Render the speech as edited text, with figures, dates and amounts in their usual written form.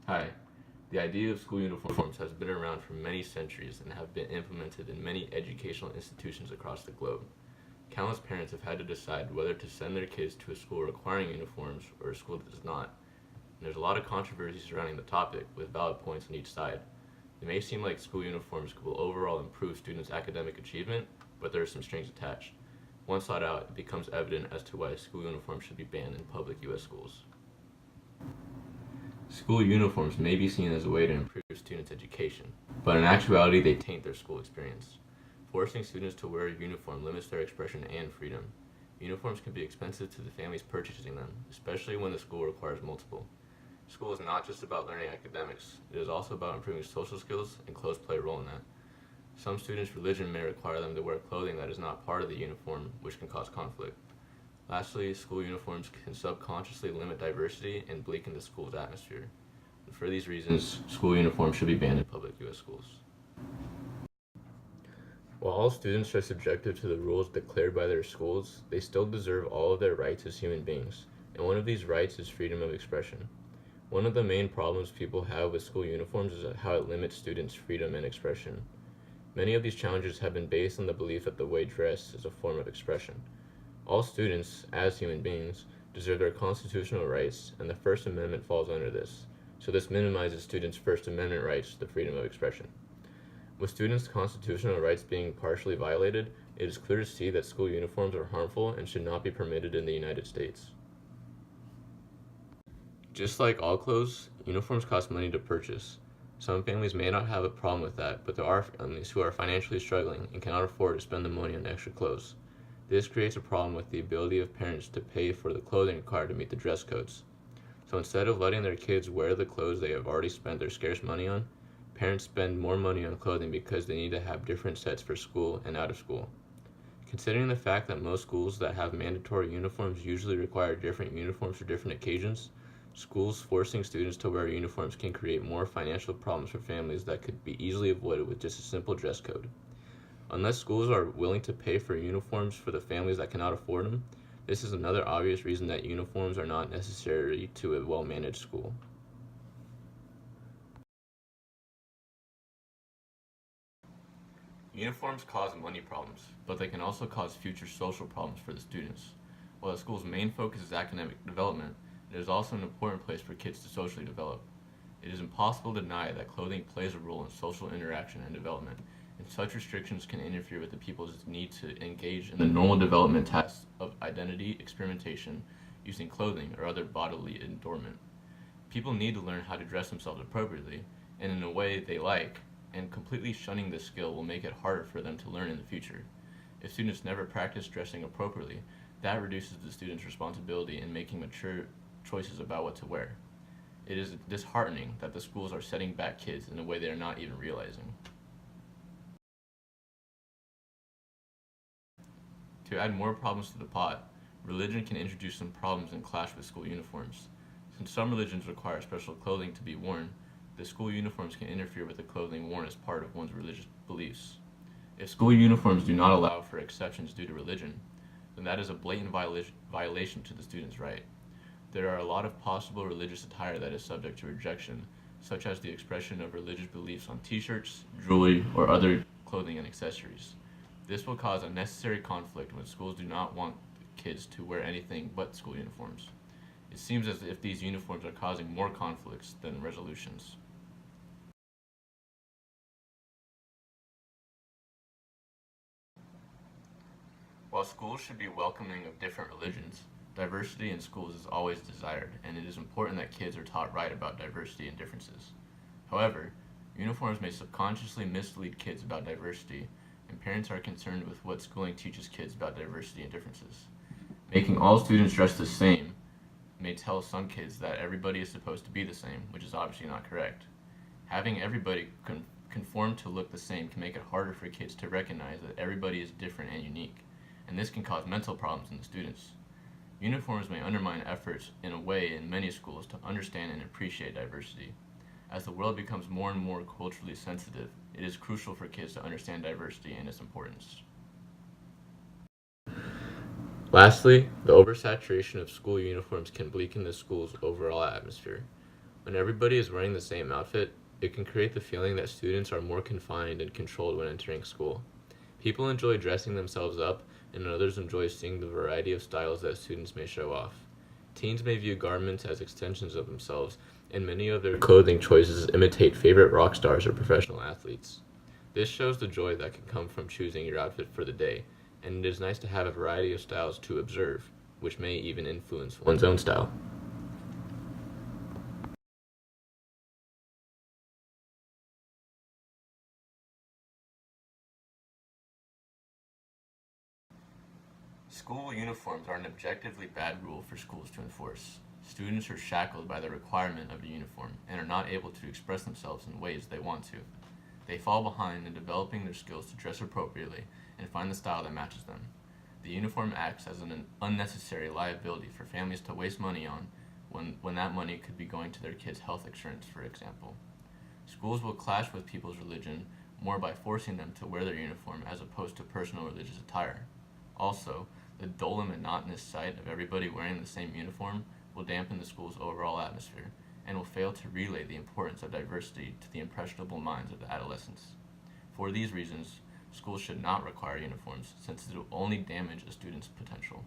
Hi. The idea of school uniforms has been around for many centuries and have been implemented in many educational institutions across the globe. Countless parents have had to decide whether to send their kids to a school requiring uniforms or a school that does not. And there's a lot of controversy surrounding the topic, with valid points on each side. It may seem like school uniforms will overall improve students' academic achievement, but there are some strings attached. Once sought out, it becomes evident as to why school uniforms should be banned in public U.S. schools. School uniforms may be seen as a way to improve students' education, but in actuality, they taint their school experience. Forcing students to wear a uniform limits their expression and freedom. Uniforms can be expensive to the families purchasing them, especially when the school requires multiple. School is not just about learning academics, it is also about improving social skills, and clothes play a role in that. Some students' religion may require them to wear clothing that is not part of the uniform, which can cause conflict. Lastly, school uniforms can subconsciously limit diversity and bleaken the school's atmosphere. For these reasons, school uniforms should be banned in public U.S. schools. While all students are subjected to the rules declared by their schools, they still deserve all of their rights as human beings, and one of these rights is freedom of expression. One of the main problems people have with school uniforms is how it limits students' freedom and expression. Many of these challenges have been based on the belief that the way dress is a form of expression. All students, as human beings, deserve their constitutional rights, and the First Amendment falls under this. So this minimizes students' First Amendment rights to freedom of expression. With students' constitutional rights being partially violated, it is clear to see that school uniforms are harmful and should not be permitted in the United States. Just like all clothes, uniforms cost money to purchase. Some families may not have a problem with that, but there are families who are financially struggling and cannot afford to spend the money on extra clothes. This creates a problem with the ability of parents to pay for the clothing required to meet the dress codes. So instead of letting their kids wear the clothes they have already spent their scarce money on, parents spend more money on clothing because they need to have different sets for school and out of school. Considering the fact that most schools that have mandatory uniforms usually require different uniforms for different occasions, schools forcing students to wear uniforms can create more financial problems for families that could be easily avoided with just a simple dress code. Unless schools are willing to pay for uniforms for the families that cannot afford them, this is another obvious reason that uniforms are not necessary to a well managed school. Uniforms cause money problems, but they can also cause future social problems for the students. While the school's main focus is academic development, it is also an important place for kids to socially develop. It is impossible to deny that clothing plays a role in social interaction and development, and such restrictions can interfere with the people's need to engage in the normal development tasks of identity experimentation using clothing or other bodily adornment. People need to learn how to dress themselves appropriately and in a way they like, and completely shunning this skill will make it harder for them to learn in the future. If students never practice dressing appropriately, that reduces the student's responsibility in making mature choices about what to wear. It is disheartening that the schools are setting back kids in a way they are not even realizing. To add more problems to the pot, religion can introduce some problems and clash with school uniforms. Since some religions require special clothing to be worn, the school uniforms can interfere with the clothing worn as part of one's religious beliefs. If school uniforms do not allow for exceptions due to religion, then that is a blatant violation to the student's right. There are a lot of possible religious attire that is subject to rejection, such as the expression of religious beliefs on t shirts, jewelry, or other clothing and accessories. This will cause unnecessary conflict when schools do not want kids to wear anything but school uniforms. It seems as if these uniforms are causing more conflicts than resolutions. While schools should be welcoming of different religions, diversity in schools is always desired, and it is important that kids are taught right about diversity and differences. However, uniforms may subconsciously mislead kids about diversity, and parents are concerned with what schooling teaches kids about diversity and differences. Making all students dress the same may tell some kids that everybody is supposed to be the same, which is obviously not correct. Having everybody conform to look the same can make it harder for kids to recognize that everybody is different and unique, and this can cause mental problems in the students. Uniforms may undermine efforts in a way in many schools to understand and appreciate diversity. As the world becomes more and more culturally sensitive, it is crucial for kids to understand diversity and its importance. Lastly, the oversaturation of school uniforms can weaken the school's overall atmosphere. When everybody is wearing the same outfit, it can create the feeling that students are more confined and controlled when entering school. People enjoy dressing themselves up, and others enjoy seeing the variety of styles that students may show off. Teens may view garments as extensions of themselves, and many of their clothing choices imitate favorite rock stars or professional athletes. This shows the joy that can come from choosing your outfit for the day, and it is nice to have a variety of styles to observe, which may even influence one's own style. School uniforms are an objectively bad rule for schools to enforce. Students are shackled by the requirement of a uniform and are not able to express themselves in ways they want to. They fall behind in developing their skills to dress appropriately and find the style that matches them. The uniform acts as an unnecessary liability for families to waste money on when that money could be going to their kids' health insurance, for example. Schools will clash with people's religion more by forcing them to wear their uniform as opposed to personal religious attire. Also, the dull and monotonous sight of everybody wearing the same uniform will dampen the school's overall atmosphere and will fail to relay the importance of diversity to the impressionable minds of the adolescents. For these reasons, schools should not require uniforms since it will only damage a student's potential.